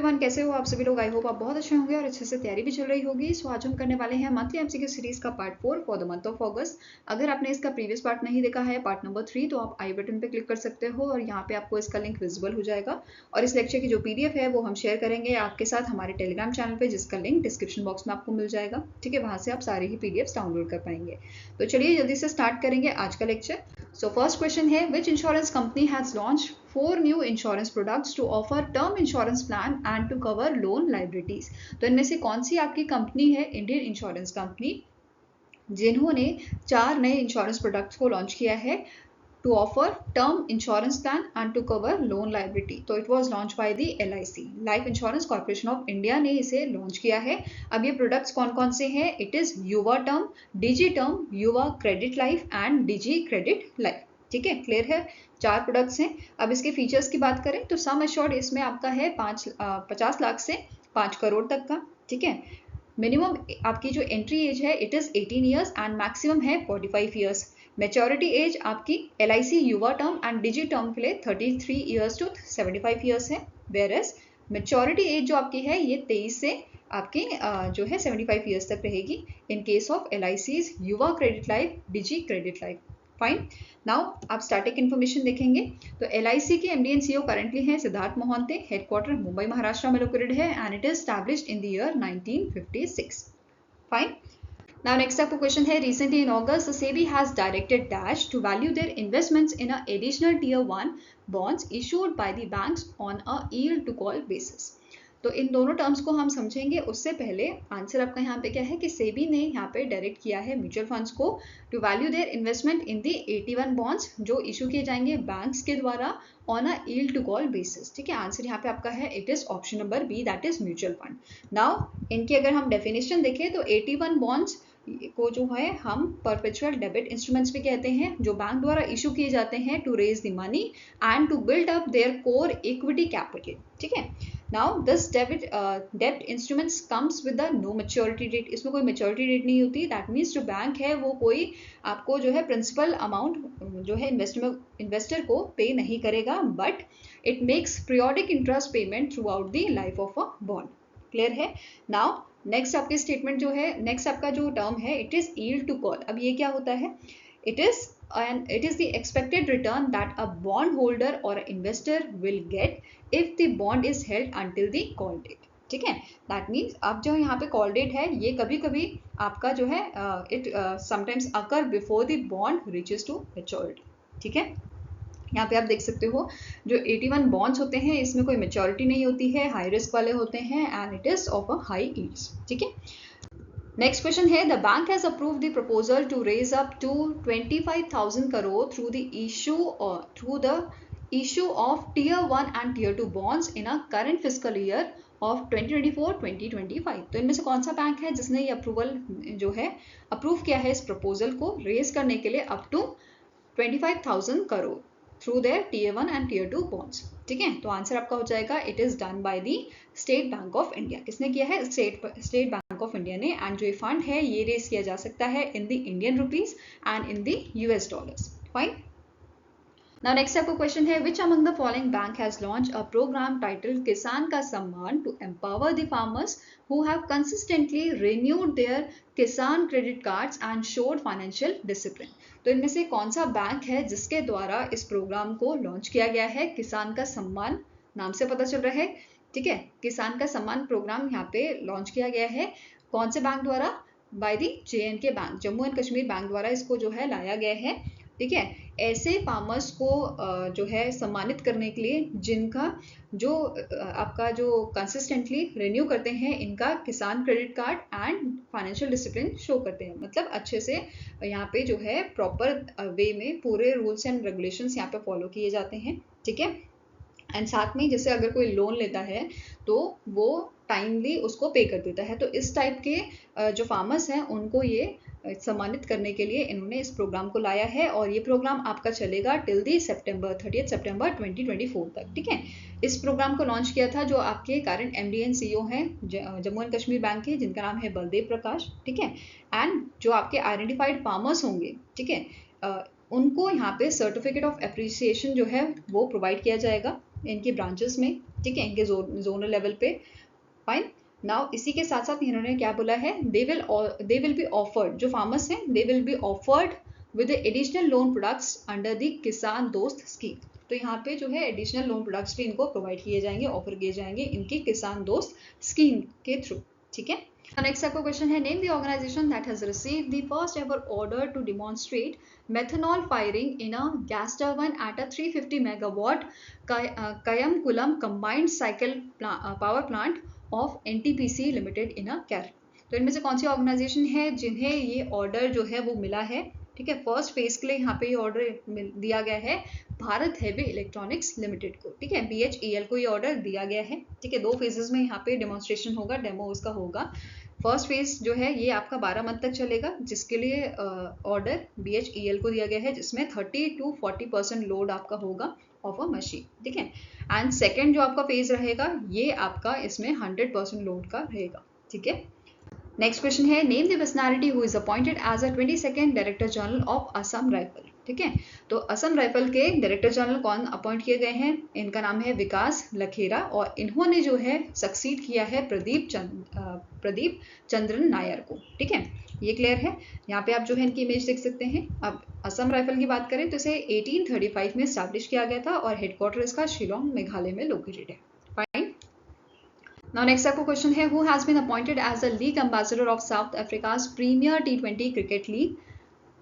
Everyone, कैसे हो आप सभी लोग? आई होप आप बहुत अच्छे होंगे और अच्छे से तैयारी भी चल रही होगी। सो आज हम करने वाले हैं मंथली एमसीक्यू सीरीज का part 4 for the month of अगस्त। अगर आपने इसका प्रीवियस पार्ट नहीं देखा है, पार्ट नंबर 3, तो आप आई बटन पे क्लिक कर सकते हो और यहाँ पे आपको इसका लिंक विजिबल हो जाएगा। और इस लेक्चर की जो पीडीएफ है वो हम शेयर करेंगे आपके साथ हमारे टेलीग्राम चैनल पे, जिसका लिंक डिस्क्रिप्शन बॉक्स में आपको मिल जाएगा। ठीक है, वहां से आप सारी ही पीडीएफ डाउनलोड कर पाएंगे। तो चलिए जल्दी से स्टार्ट करेंगे आज का लेक्चर। So first question है, which insurance company has launched 4 new insurance products to offer term insurance plan and to cover loan liabilities? तो इनमें से कौन सी आपकी कंपनी है, इंडियन इंश्योरेंस कंपनी, जिन्होंने 4 नए इंश्योरेंस प्रोडक्ट्स को लॉन्च किया है to offer term insurance plan and to cover loan liability? तो it was launched by the LIC, Life Insurance Corporation of India ने इसे लॉन्च किया है। अब ये प्रोडक्ट्स कौन कौन से हैं? It is Yuva term, Digi term, Yuva credit life and Digi credit life. ठीक है, क्लियर है? 4 प्रोडक्ट्स हैं। अब इसके फीचर्स की बात करें तो सम एश्योर्ड इसमें आपका है 50 लाख से 5 करोड़ तक का। ठीक है, मिनिमम आपकी जो एंट्री एज है it is 18 years and maximum है 45 ईयर्स। मेच्योरिटी एज आपकी LIC युवा टर्म एंड डिजी टर्म के लिए 33 ईयर्स टू 75 ईयर्स है, वेयर एज मेच्योरिटी एज जो आपकी है ये 23 से आपकी जो है 75 ईयर्स तक रहेगी इन केस ऑफ LIC's युवा क्रेडिट लाइफ, डिजी क्रेडिट लाइफ। फाइन, नाउ आप स्टैटिक इन्फॉर्मेशन देखेंगे तो LIC के MD and CEO करंटली हैं सिद्धार्थ मोहंते। हेडक्वार्टर मुंबई महाराष्ट्र में लोकेटेड है and it is established in the year 1956। Fine, now next up question है, recently in August the SEBI has directed Dash to value their investments in a additional tier 1 bonds issued by the banks on a yield to call basis। तो इन दोनों terms को हम समझेंगे, उससे पहले answer आपका यहाँ पे क्या है कि सेबी ने यहाँ पे डायरेक्ट किया है म्यूचुअल फंड्स को to value their investment in the 81 bonds जो इशू किए जाएंगे बैंक्स के द्वारा on a yield to call basis. ठीक है, आंसर यहाँ पे आपका है it is option number B, that is mutual fund. Now इनकी अगर हम डेफिनेशन देखें तो 81 बॉन्ड्स को जो है हम परपेचुअल डेबिट इंस्ट्रूमेंट्स भी कहते हैं, जो बैंक द्वारा इशू किए जाते हैं to raise the money and to build up their core equity capital. ठीक है, नाउ दिस डेब्ट instruments comes with the no maturity date. इसमें कोई मैच्योरिटी डेट नहीं होती। दैट मीन्स जो बैंक है वो कोई आपको जो है प्रिंसिपल अमाउंट जो है इन्वेस्टर को पे नहीं करेगा, but it makes periodic interest payment throughout the life of a bond. Clear है? नाउ नेक्स्ट आपकी स्टेटमेंट जो है, नेक्स्ट आपका जो टर्म है it is yield to call. अब ये क्या होता है? It is the expected return that a bond holder और investor will get if the bond is held until the call date. ठीक है, दैट मीन्स अब जो यहाँ पे कॉल डेट है ये कभी कभी आपका जो है it sometimes occur before the bond reaches to maturity. ठीक है, यहाँ पे आप देख सकते हो जो 81 बॉन्ड्स होते हैं इसमें कोई मैच्योरिटी नहीं होती है, हाई रिस्क वाले होते हैं and it is of a high yields. ठीक है, नेक्स्ट क्वेश्चन है, the bank has approved the proposal to raise up to 25,000 crore through the issue of tier 1 and tier 2 bonds in a current fiscal year of 2024-2025। तो इनमें से कौन सा bank है जिसने ये अप्रूवल जो है अप्रूव किया है इस प्रपोजल को रेज करने के लिए up to 25,000 crore through their tier 1 and tier 2 bonds? ठीक है, तो आंसर आपका हो जाएगा it is done by the state bank of India. किसने किया है? स्टेट बैंक ऑफ इंडिया ने। एंड जो ये फंड है ये रेज किया जा सकता है in the Indian rupees and in the US dollars. Fine, now next आपको क्वेश्चन है, which among the following bank has launched a program titled किसान का सम्मान to empower the farmers who have consistently renewed their किसान credit cards and showed financial discipline? तो इनमें से कौन सा बैंक है जिसके द्वारा इस प्रोग्राम को लॉन्च किया गया है? किसान का सम्मान नाम से पता चल रहा है। ठीक है, किसान का सम्मान प्रोग्राम यहाँ पे लॉन्च किया गया है कौन से बैंक द्वारा? By the JNK bank, Jammu and Kashmir bank द्वारा इसको जो है लाया गया है। ठीक है, ऐसे फार्मर्स को जो है सम्मानित करने के लिए जिनका जो आपका जो कंसिस्टेंटली रिन्यू करते हैं इनका किसान credit card and financial discipline show करते हैं, मतलब अच्छे से यहाँ पे जो है प्रॉपर वे में पूरे रूल्स एंड रेगुलेशंस यहाँ पे फॉलो किए जाते हैं। ठीक है, एंड साथ में जैसे अगर कोई लोन लेता है तो वो टाइमली उसको पे कर देता है। तो इस टाइप के जो फार्मर्स हैं उनको ये सम्मानित करने के लिए इन्होंने इस प्रोग्राम को लाया है और ये प्रोग्राम आपका चलेगा टिल दी 30 सितंबर 2024 तक। ठीक है, इस प्रोग्राम को लॉन्च किया था जो आपके करंट MD and CEO हैं जम्मू एंड कश्मीर बैंक के, जिनका नाम है बलदेव प्रकाश। ठीक है, एंड जो आपके आइडेंटिफाइड फार्मर्स होंगे, ठीक है, उनको यहाँ पे सर्टिफिकेट ऑफ एप्रिसिएशन जो है वो प्रोवाइड किया जाएगा। इनकी ब्रांचेस में, ठीक है, इनके जोनल लेवल पे। फाइन। नाउ इसी के साथ साथ इन्होंने क्या बोला है, दे विल बी ऑफर्ड, जो फार्मर्स हैं they will be offered with additional loan products under the किसान दोस्त स्कीम। तो यहाँ पे जो है एडिशनल लोन प्रोडक्ट्स भी इनको प्रोवाइड किए जाएंगे, ऑफर किए जाएंगे इनकी किसान दोस्त स्कीम के थ्रू, ठीक है। नेक्स्ट आपका क्वेश्चन है, name the organisation that has received the first ever order to demonstrate methanol firing in a gas turbine at a 350 megawatt Kayamkulam combined cycle power plant of NTPC Limited in a Kerala। तो इनमें से कौन सी organisation है जिन्हें ये order जो है वो मिला है, ठीक है। फर्स्ट फेज के लिए यहाँ पे ये ऑर्डर दिया गया है भारत हेवी इलेक्ट्रॉनिक्स लिमिटेड को, ठीक है, BHEL को ये ऑर्डर दिया गया है, ठीक है। 2 फेजेस में यहाँ पे डेमोन्स्ट्रेशन होगा, डेमो उसका होगा। फर्स्ट फेज जो है ये आपका 12 मंथ तक चलेगा, जिसके लिए ऑर्डर BHEL को दिया गया है, जिसमें 30 to 40% लोड आपका होगा ऑफ अ मशीन, ठीक है। एंड सेकेंड जो आपका फेज रहेगा ये आपका इसमें 100% लोड का रहेगा, ठीक है। नेक्स्ट क्वेश्चन है, name the personality who is appointed as a 22nd director general of Assam Rifle, ठीक है। तो असम राइफल के डायरेक्टर जनरल कौन अपॉइंट किए गए हैं, इनका नाम है विकास लखेरा, और इन्होंने जो है सक्सीड किया है प्रदीप चंद्रन नायर को, ठीक है। ये क्लियर है। यहाँ पे आप जो है इनकी इमेज देख सकते हैं। अब असम राइफल की बात करें तो इसे 1835 में स्टैब्लिश किया गया था और हेडक्वार्टर इसका शिलोंग मेघालय में लोकेटेड है। फाइन। Now next आपको क्वेश्चन है, who has been appointed as the league ambassador of South Africa's Premier T20 Cricket League।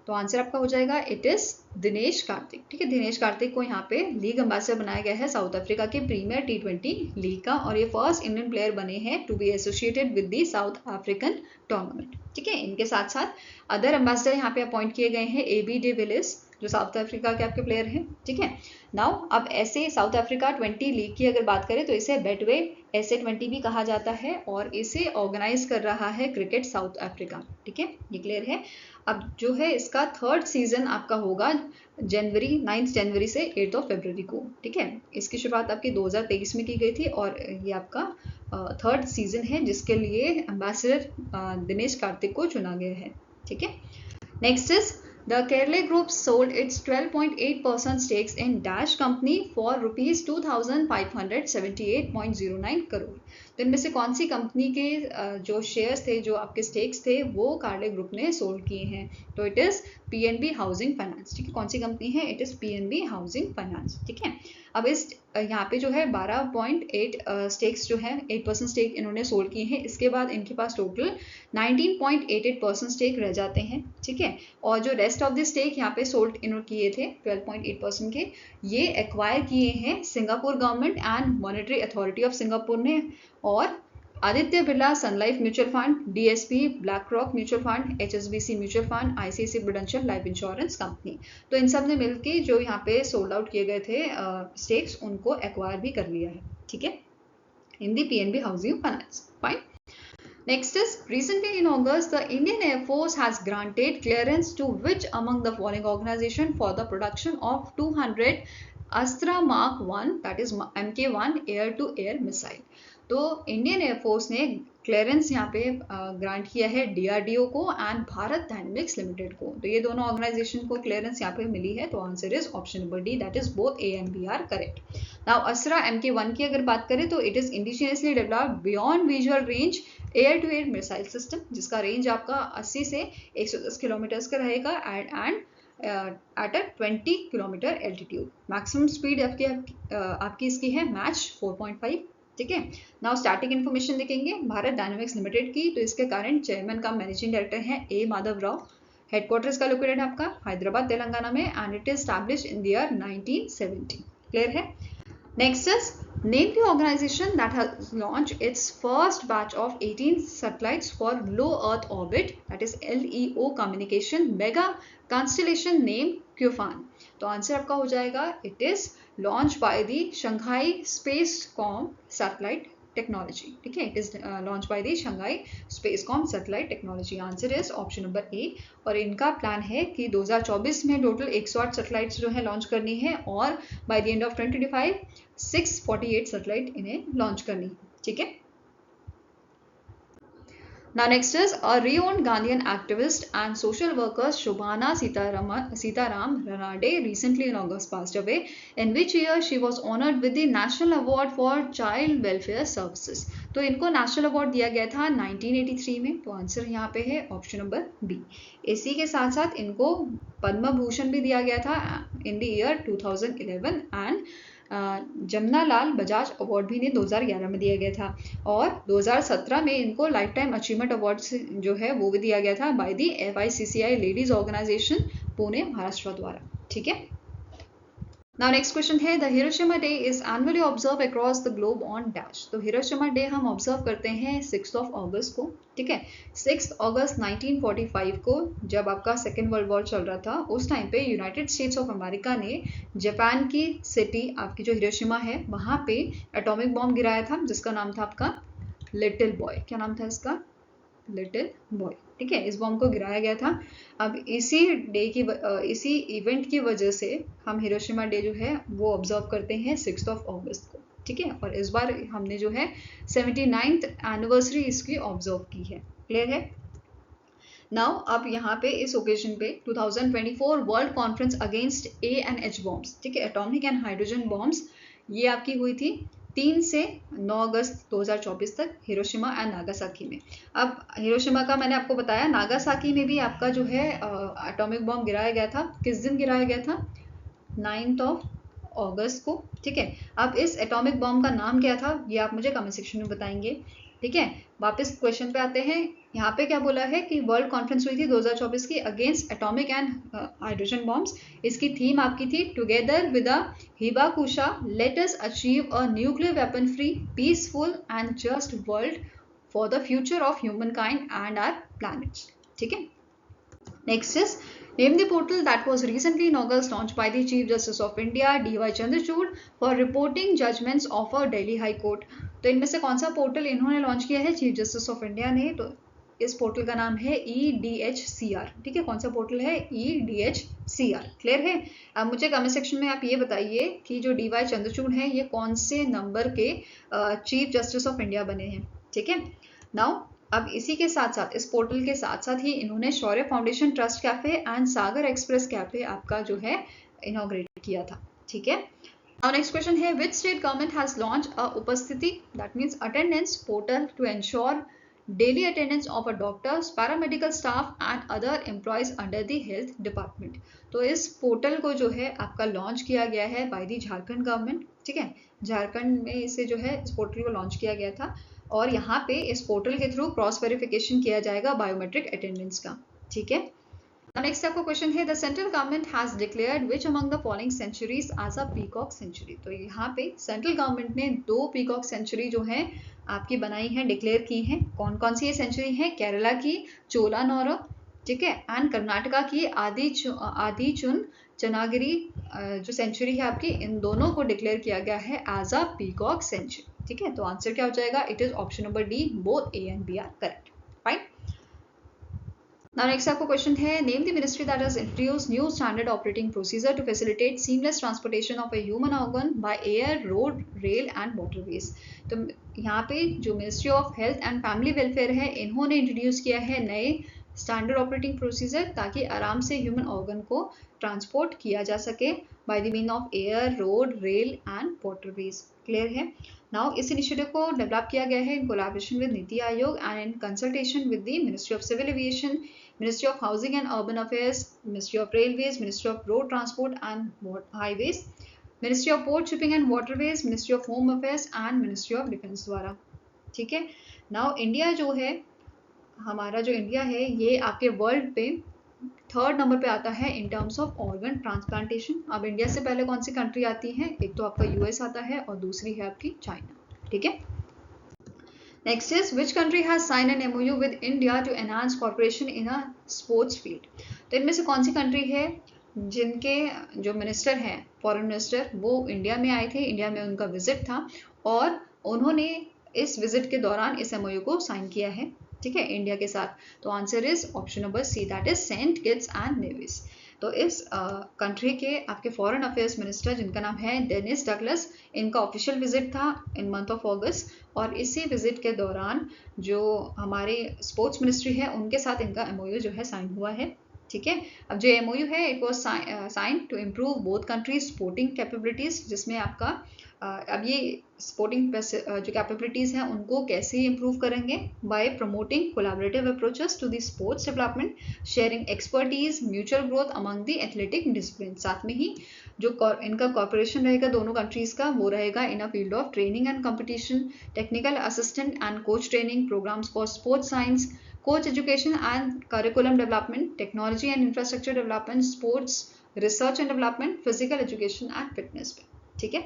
तो आंसर आपका हो जाएगा इट इज दिनेश कार्तिक, ठीक है। दिनेश कार्तिक को यहाँ पे लीग एम्बेसडर बनाया गया है साउथ अफ्रीका के प्रीमियर T20 लीग का, और ये फर्स्ट इंडियन प्लेयर बने हैं to be associated with the South African tournament, ठीक है। इनके साथ साथ अदर एम्बेसडर यहाँ पे अपॉइंट किए गए हैं AB डे विलिस, जो साउथ अफ्रीका के आपके प्लेयर हैं, ठीक है। नाउ अब ऐसे साउथ अफ्रीका 20 लीग की अगर बात करें तो इसे बेटवे SA20 भी कहा जाता है, और इसे ऑर्गेनाइज कर रहा है क्रिकेट साउथ अफ्रीका, ठीक है। ये क्लियर है। अब जो है इसका 3rd सीजन आपका होगा 9 जनवरी से 8 फरवरी को, ठीक है। इसकी शुरुआत आपकी 2023 में की गई थी, और ये आपका 3rd सीजन है जिसके लिए एम्बेसडर दिनेश कार्तिक को चुना गया है, ठीक है। Next is The Kerala Group sold its 12.8% stakes in Dash Company for rupees 2,578.09 crore. तो इनमें से कौन सी कंपनी के जो शेयर्स थे, जो आपके स्टेक्स थे, वो कार्ले ग्रुप ने सोल्ड किए हैं। तो it is PNB housing finance, ठीक है। कौन सी कंपनी है, it is PNB housing finance, ठीक है। अब इस यहाँ पे जो है 12.8 स्टेक्स जो है 8% स्टेक इन्होंने सोल्ड किए हैं। इसके बाद इनके पास टोटल 19.88% स्टेक रह जाते हैं, ठीक है। और जो रेस्ट ऑफ द स्टेक यहाँ पे सोल्ड इन्होंने किए थे 12.8% के, ये एक्वायर किए हैं Singapore government and monetary authority of Singapore ने, और Aditya Birla Sun Life mutual fund, DSP BlackRock mutual fund, HSBC mutual fund, ICICI Prudential life insurance company. तो इन सब ने मिलकर जो यहाँ पे सोल्ड आउट किए गए थे स्टेक्स, उनको एक्वायर भी कर लिया है, ठीक है, इन दी PNB housing finance. Fine. Next is, recently in August, the Indian Air Force has granted clearance to which among the following organization for the production of 200 Astra Mark 1, that is MK1 air-to-air missile। तो Indian air force ने clearance यहाँ पे grant किया है DRDO को and Bharat dynamics limited को। तो ये दोनों ऑर्गेनाइजेशन को क्लियरेंस यहाँ पे मिली है। तो answer is option number D, that is both A and B are correct. Now Astra MK1 की अगर बात करें तो it is indigenously developed beyond visual range air to air missile system, जिसका रेंज आपका 80 से 110 किलोमीटर का रहेगा and at a 20 kilometre altitude. Maximum speed आपकी इसकी है मैच 4.5, ठीक है। नाउ स्टार्टिंग इन्फॉर्मेशन देखेंगे भारत डायनेमिक्स लिमिटेड की। तो इसके कारण चेयरमैन का मैनेजिंग डायरेक्टर है A माधव राव। हेडक्वार्टर्स का लोकेटेड है आपका हैदराबाद तेलंगाना में, and it is established in the year 1970। Clear है। Next is, name the organization that has launched its first batch of 18 satellites for low Earth orbit, that is LEO communication mega constellation named Kufan। तो answer आपका हो जाएगा it is launched by the Shanghai Spacecom Satellite Technology, ठीक है। It is launched by the Shanghai Spacecom Satellite Technology। Answer is option number A। और इनका plan है कि 2024 में टोटल 108 सैटेलाइट्स जो है लॉन्च करनी है, और by the end of 2025 648 satellite इन्हें लॉन्च करनी है, ठीक है। Now next is a renowned Gandhian activist and social worker Shobhana Sitaram Ranade recently in August passed away, in which year she was honored with the National Award for Child Welfare Services. तो इनको national award दिया गया था 1983 में, तो answer यहाँ पे है ऑप्शन नंबर बी। इसी के साथ साथ इनको पद्म भूषण भी दिया गया था इन the year 2011 and Jamnalal Bajaj award भी इन्हें 2011 में दिया गया था, और 2017 में इनको लाइफ टाइम अचीवमेंट अवार्ड जो है वो भी दिया गया था by the FICCI ladies organisation Pune Maharashtra द्वारा। ठीक है। Now next question है the Hiroshima Day is annually observed across the globe on dash। तो हिरोशिमा डे हम ऑब्जर्व करते हैं 6 अगस्त को। ठीक है, 6 अगस्त 1945 को जब आपका सेकेंड वर्ल्ड वॉर चल रहा था, उस टाइम पे यूनाइटेड स्टेट्स ऑफ अमेरिका ने जापान की सिटी आपकी जो हिरोशिमा है वहाँ पे एटॉमिक बॉम्ब गिराया था, जिसका नाम था आपका लिटिल बॉय। क्या नाम था इसका? Little boy. ठीक है, इस बॉम्ब को गिराया गया था। अब इसी इवेंट की वजह से हम हिरोशिमा डे जो है वो ऑब्जर्व करते हैं 6 अगस्त को। ठीक है, और इस बार हमने जो है 79th एनिवर्सरी इसकी ऑब्जर्व की है। क्लियर है? नाउ अब यहाँ पे इस ओकेजन पे 2024 world conference against A&H bombs, ठीक है, एटॉमिक एंड हाइड्रोजन बॉम्ब्स, ये आपकी हुई थी 3 से 9 अगस्त 2024 तक हिरोशिमा एंड नागासाकी में। अब हिरोशिमा का मैंने आपको बताया, नागासाकी में भी आपका जो है एटॉमिक बॉम्ब गिराया गया था। किस दिन गिराया गया था? 9 अगस्त को। ठीक है, अब इस एटॉमिक बॉम्ब का नाम क्या था ये आप मुझे कमेंट सेक्शन में बताएंगे। ठीक है, वापस क्वेश्चन पे आते हैं। यहाँ पे क्या बोला है कि वर्ल्ड कॉन्फ्रेंस हुई थी 2024 की against atomic and hydrogen bombs. इसकी थीम आपकी थी together with a hibakusha let us achieve a nuclear weapon free peaceful and just world for the future of humankind and our planet. ठीक है, next is name the portal that was recently in August launched by the Chief Justice of India D.Y. Chandrachud for reporting judgments of a Delhi High Court। तो इनमें से कौन सा portal इन्होंने launch किया है चीफ जस्टिस ऑफ इंडिया ने? तो इस पोर्टल का नाम है EDHCR। ठीक है, कौन सा पोर्टल है? EDHCR। क्लियर है? अब मुझे कमेंट सेक्शन में आप ये बताइए कि जो DY चंद्रचूड़ हैं ये कौन से नंबर के चीफ जस्टिस ऑफ इंडिया बने हैं। ठीक है, नाउ अब इसी के साथ साथ इस पोर्टल के साथ साथ ही इन्होंने Shaurya foundation trust cafe and Sagar express cafe आपका जो है इनॉग्रेट किया था। ठीक है, Our next question है which state government has launched a उपस्थिति that means attendance portal to ensure daily attendance of a doctors, paramedical staff and other employees under the health department। तो इस पोर्टल को जो है आपका लॉन्च किया गया है बाय दी झारखंड गवर्नमेंट। ठीक है, झारखंड में इसे जो है इस पोर्टल को लॉन्च किया गया था, और यहाँ पे इस पोर्टल के थ्रू क्रॉस वेरिफिकेशन किया जाएगा बायोमेट्रिक अटेंडेंस का। ठीक है, नेक्स्ट आपका क्वेश्चन है the central government has declared which among the following sanctuaries as a peacock sanctuary. तो यहाँ पे सेंट्रल गवर्नमेंट ने 2 पीकॉक सेंचुरी जो है आपकी बनाई है, डिक्लेयर की है। कौन कौन सी ये सेंचुरी है? केरला की चोलानौर, ठीक है, एंड कर्नाटका की आदिचुन चनागिरी जो सेंचुरी है आपकी, इन दोनों को डिक्लेयर किया गया है एज अ पीकॉक सेंचुरी। ठीक है, तो आंसर क्या हो जाएगा? It is option number D, both A and B are correct. Fine. Now next आपको क्वेश्चन है name the ministry that has introduced new standard operating procedure to facilitate seamless transportation of a human organ by air, road, rail and waterways। तो यहाँ पे जो ministry of health and family welfare है इन्होंने introduce किया है नए standard operating procedure ताकि आराम से ह्यूमन ऑर्गन को ट्रांसपोर्ट किया जा सके by the mean of air, road, rail and waterways. Clear है? नाउ इस इनिशिएटिव को डेवलप किया गया है in collaboration with NITI Aayog and in consultation with the ministry of civil aviation, Ministry of Housing and Urban Affairs, Ministry of Railways, Ministry of Road Transport and Highways, Ministry of Port Shipping and Waterways, Ministry of Home Affairs and Ministry of Defense द्वारा। ठीक है, now India जो है, हमारा जो India है ये आपके वर्ल्ड पे 3rd नंबर पे आता है in terms of organ transplantation. अब इंडिया से पहले कौन सी कंट्री आती है? एक तो आपका US आता है और दूसरी है आपकी चाइना। ठीक है, Next is which country has signed an MOU with India to enhance cooperation in a sports field। तो इनमें से कौन सी कंट्री है जिनके जो मिनिस्टर हैं, फॉरेन मिनिस्टर, वो इंडिया में आए थे, इंडिया में उनका विजिट था और उन्होंने इस विजिट के दौरान इस MOU को साइन किया है। ठीक है, इंडिया के साथ। तो answer is option number C, that is Saint Kitts and Nevis. तो इस कंट्री के आपके फॉरेन अफेयर्स मिनिस्टर जिनका नाम है डेनिस डगलस, इनका ऑफिशियल विजिट था इन मंथ ऑफ अगस्त, और इसी विजिट के दौरान जो हमारे स्पोर्ट्स मिनिस्ट्री है उनके साथ इनका एमओयू जो है साइन हुआ है। ठीक है, अब जो एमओयू है it was sign to improve both countries sporting capabilities, जिसमें आपका अब ये स्पोर्टिंग जो कैपेबिलिटीज हैं उनको कैसे इम्प्रूव करेंगे, by promoting collaborative approaches to the sports development, sharing expertise, mutual growth among the athletic discipline. साथ में ही जो इनका कॉर्पोरेशन रहेगा दोनों कंट्रीज का, वो रहेगा in a field of training and competition, technical assistant and coach training, programs for sports science, coach education and curriculum development, technology and infrastructure development, sports research and development, physical education and fitness पे, ठीक है।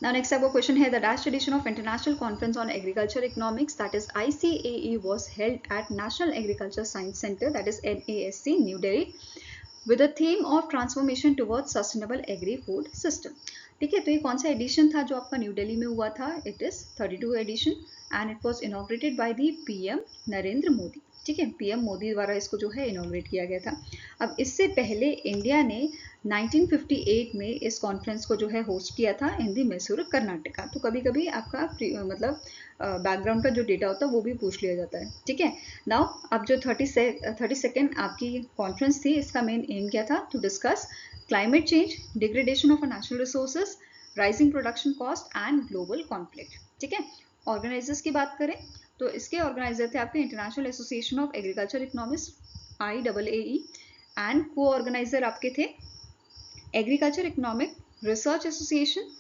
Now next आपको question है, the dash edition of International Conference on Agriculture Economics, that is ICAE, was held at National Agriculture Science Center, that is NASC, New Delhi, with the theme of transformation towards sustainable agri-food system। ठीक है, तो ये कौन सा addition था जो आपका new Delhi में हुआ था? It is 32 edition and it was inaugurated by the PM Narendra Modi. ठीक है, पीएम मोदी द्वारा इसको जो है इनॉग्रेट किया गया था। अब इससे पहले इंडिया ने 1958 में इस कॉन्फ्रेंस को जो है होस्ट किया था इन दी मैसूर कर्नाटका। तो कभी कभी आपका मतलब बैकग्राउंड का जो डेटा होता है वो भी पूछ लिया जाता है। ठीक है, नाउ अब जो 32nd आपकी कॉन्फ्रेंस थी, इसका मेन एम क्या था? To discuss climate change, degradation of natural resources, rising production cost and global conflict. ठीक है, ऑर्गेनाइजर्स की बात करें तो इसके ऑर्गेनाइजर थे आपके international association of agriculture economics IAAE, and को ऑर्गेनाइजर आपके थे agriculture economic research association,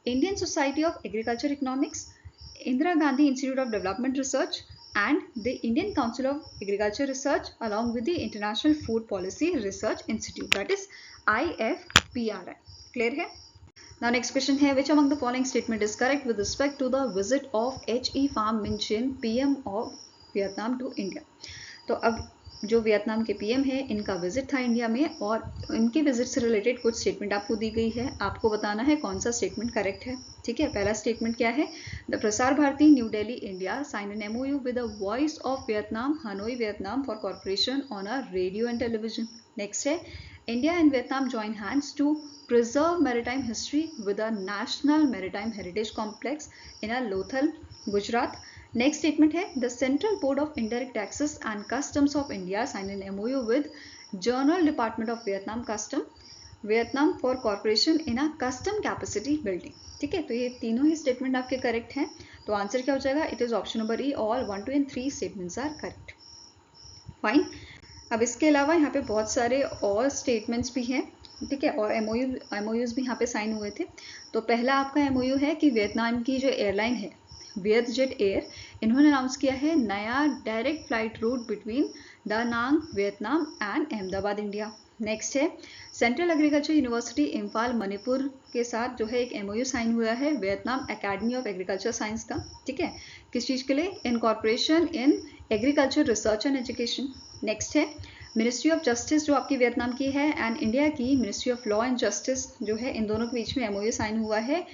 Indian society of agriculture economics, Indira Gandhi institute of development research and the Indian Council of Agriculture Research along with the International Food Policy Research Institute, that is IFPRI. Clear है? Now next question है, which among the following statement is correct with respect to the visit of H.E. Pham Minh Chinh, PM of Vietnam to India? तो अब जो Vietnam के PM है इनका visit था India में, और इनकी विजिट से रिलेटेड कुछ स्टेटमेंट आपको दी गई है, आपको बताना है कौन सा स्टेटमेंट करेक्ट है। ठीक है, पहला स्टेटमेंट क्या है? The Prasar Bharati New Delhi India sign an MOU with the Voice of Vietnam, Hanoi Vietnam for corporation on a radio and television. Next है, India and Vietnam join hands to preserve maritime history with a national maritime heritage complex in a Lothal, Gujarat. Next statement है, the Central Board of Indirect Taxes and Customs of India signed an MOU with General Department of Vietnam Custom, Vietnam for cooperation in a custom capacity building. ठीक है, तो ये तीनों ही statement आपके correct हैं। तो answer क्या हो जाएगा? It is option number E, all 1, 2 and 3 statements are correct. Fine, अब इसके अलावा यहाँ पे बहुत सारे और स्टेटमेंट्स भी हैं। ठीक है, और एमओयूज भी यहाँ पे साइन हुए थे। तो पहला आपका एमओयू है कि वियतनाम की जो एयरलाइन है वियतजेट एयर, इन्होंने अनाउंस किया है नया direct flight root between Da Nang Vietnam and Ahmedabad India. Next है, central agriculture university Imphal Manipur के साथ जो है एक एमओयू साइन हुआ है Vietnam academy of agriculture science का। ठीक है, किस चीज़ के लिए? In corporation in agriculture research and education. Next है, मिनिस्ट्री ऑफ जस्टिस जो आपकी वियतनाम की है एंड इंडिया की ministry of law and justice जो है, इन दोनों के बीच में एमओयू साइन हुआ है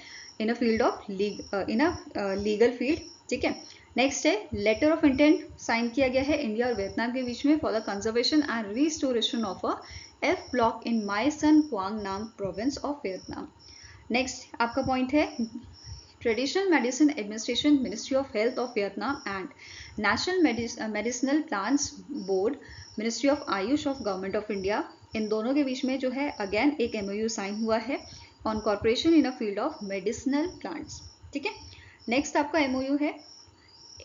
in a field of legal field. ठीक है, नेक्स्ट है, लेटर ऑफ इंटेंट साइन किया गया है इंडिया और वियतनाम के बीच में for the conservation and restoration of a F block in My Son Quang Nam province of Vietnam. Next आपका पॉइंट है, traditional medicine administration ministry of health of Vietnam and national medicinal plants board ministry of AYUSH of government of India, इन दोनों के बीच में जो है again एक एमओयू साइन हुआ है on corporation in a field of medicinal plants. ठीक है, नेक्स्ट आपका एमओयू है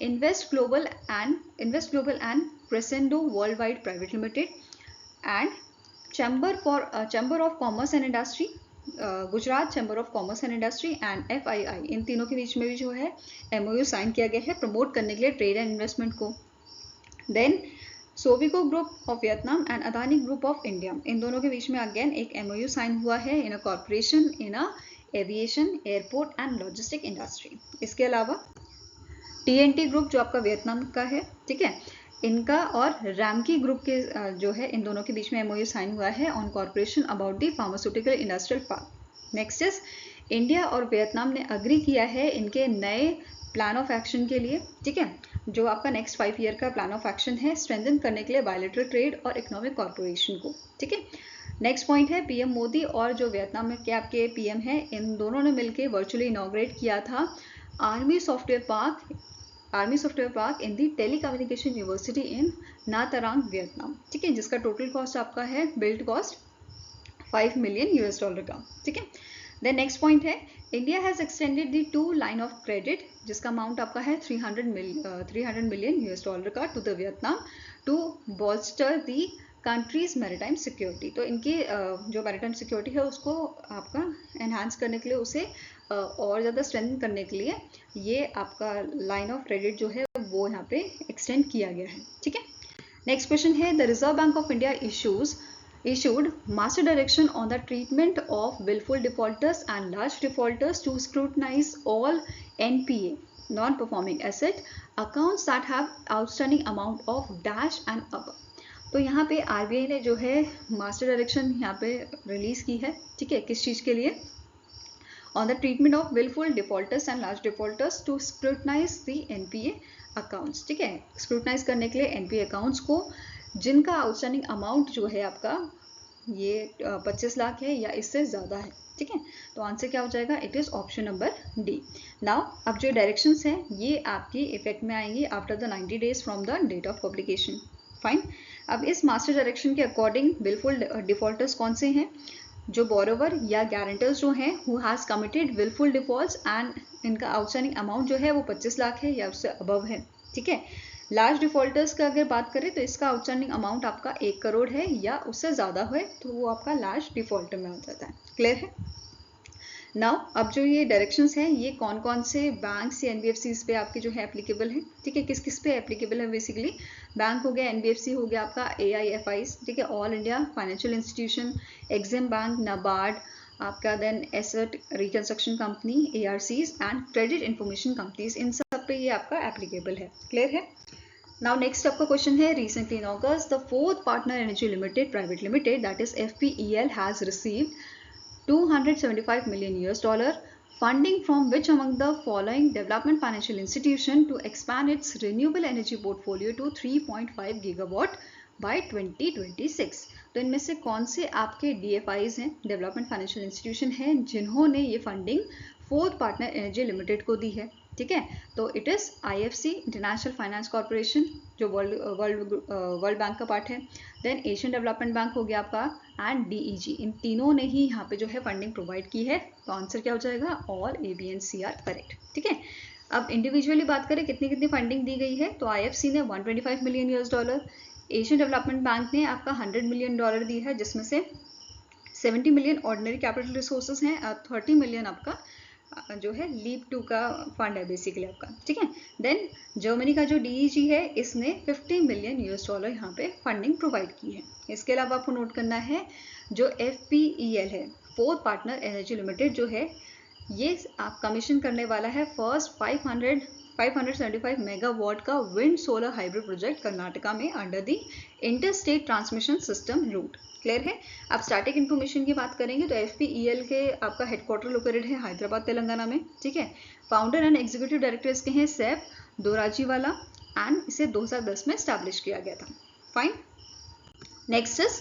invest global and crescendo world wide private limited and chamber of commerce and industry, Gujarat chamber of commerce and industry and FII, इन तीनों के बीच में भी जो है एमओयू साइन किया गया है प्रमोट करने के लिए ट्रेड एंड इन्वेस्टमेंट को। Then Sovico group of Vietnam and Adani group of India, इन दोनों के बीच में अगेन एक एमओयू साइन हुआ है in a corporation in a aviation, airport and logistic industry. इसके अलावा TNT ग्रुप जो आपका वियतनाम का है, ठीक है, इनका और रैमकी ग्रुप के जो है इन दोनों के बीच में एमओयू साइन हुआ है on corporation about the pharmaceutical industrial park. Next is India और वियतनाम ने अग्री किया है इनके नए प्लान ऑफ एक्शन के लिए, ठीक है, जो आपका नेक्स्ट 5 ईयर का प्लान ऑफ एक्शन है स्ट्रेंथन करने के लिए बायलैटरल ट्रेड और इकोनॉमिक कॉर्पोरेशन को, ठीक है। नेक्स्ट पॉइंट है पीएम मोदी और जो वियतनाम के आपके पीएम है, इन दोनों ने मिलकर वर्चुअली इनॉग्रेट किया था army software park in the telecommunication university in Nha Trang Vietnam, ठीक है, जिसका टोटल कॉस्ट आपका है बिल्ड कॉस्ट $5 मिलियन का, ठीक है। देन नेक्स्ट पॉइंट है India has extended the 2 line of credit जिसका अमाउंट आपका है $300 मिलियन का to the Vietnam to bolster the country's maritime security. तो इनकी जो मैरिटाइम सिक्योरिटी है उसको आपका एनहांस करने के लिए, उसे और ज़्यादा स्ट्रेंथन करने के लिए ये आपका लाइन ऑफ क्रेडिट जो है वो यहाँ पे एक्सटेंड किया गया है, ठीक है। नेक्स्ट क्वेश्चन है the reserve bank of India issued master direction on the treatment of willful defaulters and large defaulters to scrutinize all NPA non-performing asset accounts that have outstanding amount of dash and above। तो यहाँ पे RBI ने जो है master direction यहाँ पे release की है, ठीक है, किस चीज़ के लिए? On the treatment of wilful defaulters and large defaulters to scrutinise the NPA accounts, ठीक है, स्क्रूटनाइज करने के लिए एनपीए अकाउंट्स को जिनका आउटस्टैंडिंग अमाउंट जो है आपका ये 25 लाख है या इससे ज़्यादा है, ठीक है। तो आंसर क्या हो जाएगा? It is option number D. Now अब जो डायरेक्शंस हैं ये आपकी इफेक्ट में आएंगी after the 90 days from the date of publication. Fine. अब इस मास्टर डायरेक्शन के अकॉर्डिंग विलफुल डिफॉल्टर्स कौन से हैं? जो बोरोवर या गारंटर्स जो हैं who has committed wilful defaults and इनका आउटस्टैंडिंग अमाउंट जो है वो 25 लाख है या उससे अबव है, ठीक है। लार्ज डिफॉल्टर्स का अगर बात करें तो इसका आउटस्टैंडिंग अमाउंट आपका 1 करोड़ है या उससे ज़्यादा है तो वो आपका लार्ज डिफॉल्टर में आ जाता है। क्लियर है? नाउ अब जो ये डायरेक्शंस हैं ये कौन कौन से बैंक्स या एनबीएफसीज पे आपके जो है एप्लीकेबल है, ठीक है, किस किस पे एप्लीकेबल है? बेसिकली बैंक हो गया, एनबीएफसी हो गया आपका, एआईएफआईज, ठीक है, all India financial institution, EXIM bank, NABARD आपका, then asset reconstruction company, ARCs and credit information companies, इन सब पे ये आपका एप्लीकेबल है। क्लियर है? नाउ नेक्स्ट आपका क्वेश्चन है recently in August the fourth partner energy limited private limited that is FPEL has received $275 million funding from which among the following development financial institution to expand its renewable energy portfolio to 3.5 gigawatt by 2026। तो इनमें से कौन से आपके DFIs हैं, development financial institution हैं, जिन्होंने ये funding fourth partner energy limited को दी है, ठीक है। तो it is IFC international finance corporation जो वर्ल्ड बैंक का पार्ट है, देन एशियन डेवलपमेंट बैंक हो गया आपका, एंड DEG, इन तीनों ने ही यहाँ पे जो है फंडिंग प्रोवाइड की है। तो आंसर क्या हो जाएगा? All A, B and C are correct, ठीक है। अब इंडिविजुअली बात करें कितनी कितनी फंडिंग दी गई है, तो IFC ने $125 million, एशियन डेवलपमेंट बैंक ने आपका $100 million दी है, जिसमें से 70 मिलियन ऑर्डिनरी कैपिटल रिसोर्सेज हैं और 30 मिलियन आपका जो है लीप 2 का फंड है बेसिकली आपका, ठीक है। देन जर्मनी का जो DEG है इसने $50 million यहाँ पे फंडिंग प्रोवाइड की है। इसके अलावा आपको नोट करना है जो FPEL है, फोर्थ पार्टनर एनर्जी लिमिटेड जो है, ये आप कमीशन करने वाला है फर्स्ट 575 मेगावाट का wind solar hybrid project Karnataka में under the inter state transmission system route. Clear है? अब स्टैटिक इन्फॉर्मेशन की बात करेंगे तो FPEL के आपका हेडक्वार्टर लोकेटेड है हैदराबाद तेलंगाना में, ठीक है। फाउंडर एंड एग्जीक्यूटिव डायरेक्टर इसके हैं सैफ दोराजीवाला एंड इसे 2010 में स्टैब्लिश किया गया था। Fine. Next is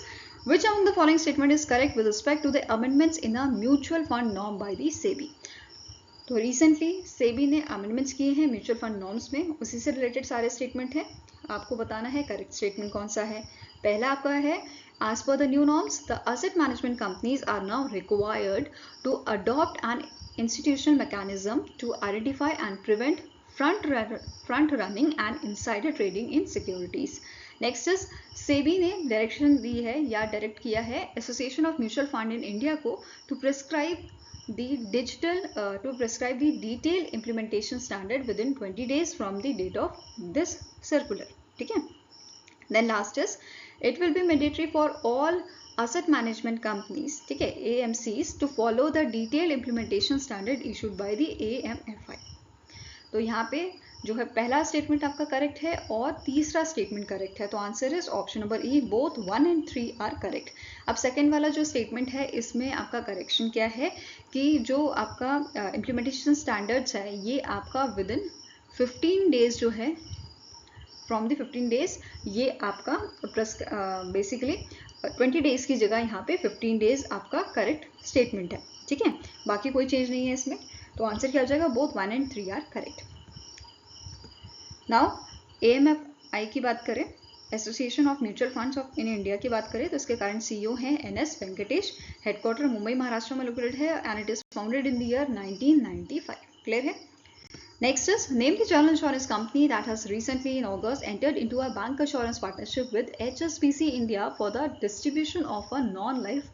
which among the following statement is correct with respect to the amendments in a mutual fund norm by the SEBI। तो रिसेंटली सेबी ने अमेंडमेंट्स किए हैं म्यूचुअल फंड नॉर्म्स में, उसी से रिलेटेड सारे स्टेटमेंट हैं, आपको बताना है करेक्ट स्टेटमेंट कौन सा है। पहला आपका है as per the new norms the asset management companies are now required to adopt an institutional mechanism to identify and prevent front running and insider trading in securities। Next is SEBI ने direction दी है या direct किया है association of mutual fund in India को to prescribe the detailed implementation standard within 20 days from the date of this circular, ठीक है। Then last is it will be mandatory for all asset management companies, ठीक है, AMCs to follow the detailed implementation standard issued by the AMFI। तो यहाँ पे जो है पहला स्टेटमेंट आपका करेक्ट है और तीसरा स्टेटमेंट करेक्ट है, तो answer is option number E, both 1 and 3 are correct. अब सेकंड वाला जो स्टेटमेंट है इसमें आपका करेक्शन क्या है कि जो आपका इम्प्लीमेंटेशन स्टैंडर्ड्स है ये आपका विद इन 15 डेज जो है, फ्रॉम द 15 डेज, ये आपका बेसिकली 20 डेज की जगह यहाँ पे 15 डेज आपका करेक्ट स्टेटमेंट है, ठीक है, बाकी कोई चेंज नहीं है इसमें। तो आंसर क्या हो जाएगा, both 1 and 3 are correct. Now AMFI की बात करें, association of mutual funds of in India की बात करें तो इसके करंट CEO हैं NS वेंकटेश, हेडक्वार्टर मुंबई महाराष्ट्र में लोकेटेड है and it is founded in the year 1995। Clear है। Next is, name the general insurance company that has recently in August entered into a bank assurance partnership with HSBC India for the distribution of a non-life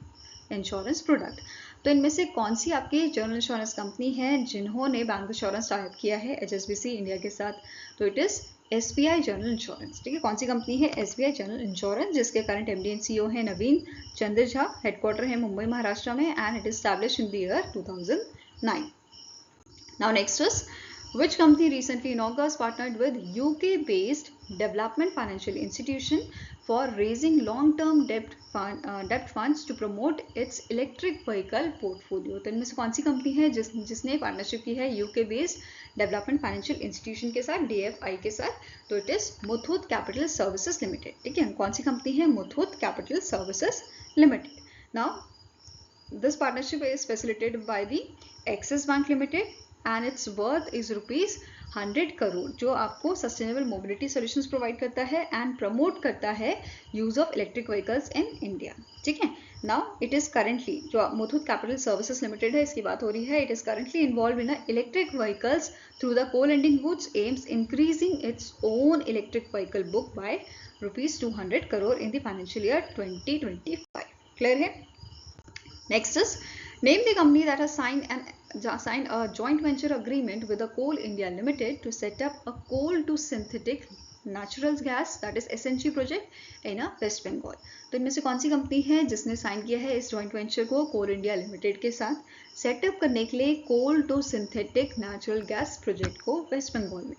insurance product। तो इनमें से कौन सी आपकी general insurance company है जिन्होंने bank insurance type किया है HSBC India के साथ? तो it is SBI general insurance. ठीक है, कौन सी कंपनी है? SBI जनरल इंश्योरेंस, जिसके करंट MD एंड CEO है नवीन चंद्र झा, हेडक्वार्टर है मुंबई महाराष्ट्र में and it is established in the year 2009। Now next is, which company recently in August partnered with UK-based development financial institution for raising long-term debt funds to promote its electric vehicle portfolio? तो इनमें से कौन सी company है जिसने partnership की है UK-based development financial institution के साथ, DFI के साथ? तो it is Muthoot capital services limited. ठीक है, कौन सी कंपनी है? Muthoot capital services limited. Now this partnership is facilitated by the axis bank limited and it's worth is ₹100 crore, जो आपको सस्टेनेबल मोबिलिटी सॉल्यूशंस प्रोवाइड करता है एंड प्रमोट करता है use of electric vehicles in India. ठीक है, नाउ इट इज करेंटली, जो Muthoot capital services limited है इसकी बात हो रही है, it is currently involve in electric vehicles through the co-lending routes, aims increasing its own electric vehicle book by ₹200 crore in the financial year 2025। Clear है। Next is, name the company that has signed a joint venture agreement with the Coal India Limited to set up a coal to synthetic natural gas, that is SNG project in West Bengal। तो इनमें से कौन सी company है जिसने sign किया है इस joint venture को कोल इंडिया लिमिटेड के साथ सेटअप करने के लिए coal to synthetic natural gas project को वेस्ट बंगाल में?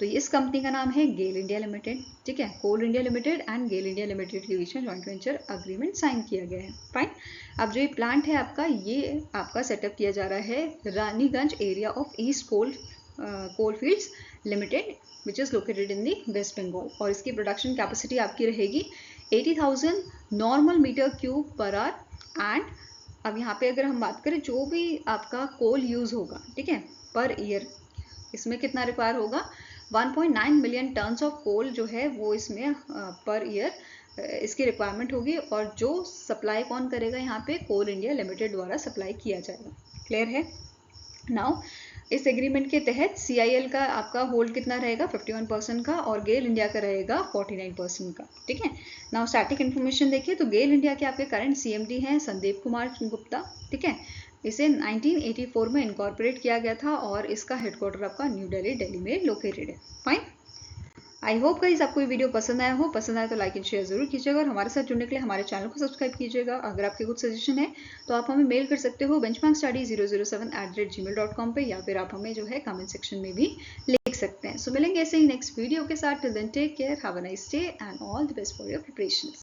तो इस कंपनी का नाम है गेल इंडिया लिमिटेड। ठीक है, Coal India limited and GAIL India limited के बीच में जॉइंट वेंचर अग्रीमेंट साइन किया गया है। फाइन। अब जो ये प्लांट है आपका, ये आपका सेटअप किया जा रहा है Raniganj area of East Coal Fields Limited which is located in the West Bengal, और इसकी प्रोडक्शन कैपेसिटी आपकी रहेगी 80,000 normal metre cube per hour. And अब यहाँ पे अगर हम बात करें जो भी आपका कोल यूज होगा, ठीक है, पर ईयर इसमें कितना रिक्वायर होगा, 1.9 मिलियन टन्स ऑफ कोल जो है वो इसमें पर ईयर इसकी रिक्वायरमेंट होगी, और जो सप्लाई कौन करेगा यहाँ पे, कोल इंडिया लिमिटेड द्वारा सप्लाई किया जाएगा। क्लियर है। नाउ इस एग्रीमेंट के तहत CIL का आपका होल्ड कितना रहेगा, 51% का, और गेल इंडिया का रहेगा 49% का। ठीक है, नाउ स्टैटिक इन्फॉर्मेशन देखिए तो गेल इंडिया के आपके करंट CMD हैं संदीप कुमार गुप्ता। ठीक है, इसे 1984 में इनकॉर्पोरेट किया गया था और इसका हेडक्वार्टर आपका न्यू दिल्ली में लोकेटेड है। फाइन। आई होप गाइस आपको ये वीडियो पसंद आया हो। पसंद आया तो लाइक एंड शेयर जरूर कीजिएगा और हमारे साथ जुड़ने के लिए हमारे चैनल को सब्सक्राइब कीजिएगा। अगर आपके कुछ सजेशन है तो आप हमें मेल कर सकते हो benchmarkstudy007@gmail.com पे, या फिर आप हमें जो है कमेंट सेक्शन में भी लिख सकते हैं। सो मिलेंगे ऐसे ही नेक्स्ट वीडियो के साथ। Till then take care, have a nice day and all the best for your preparations.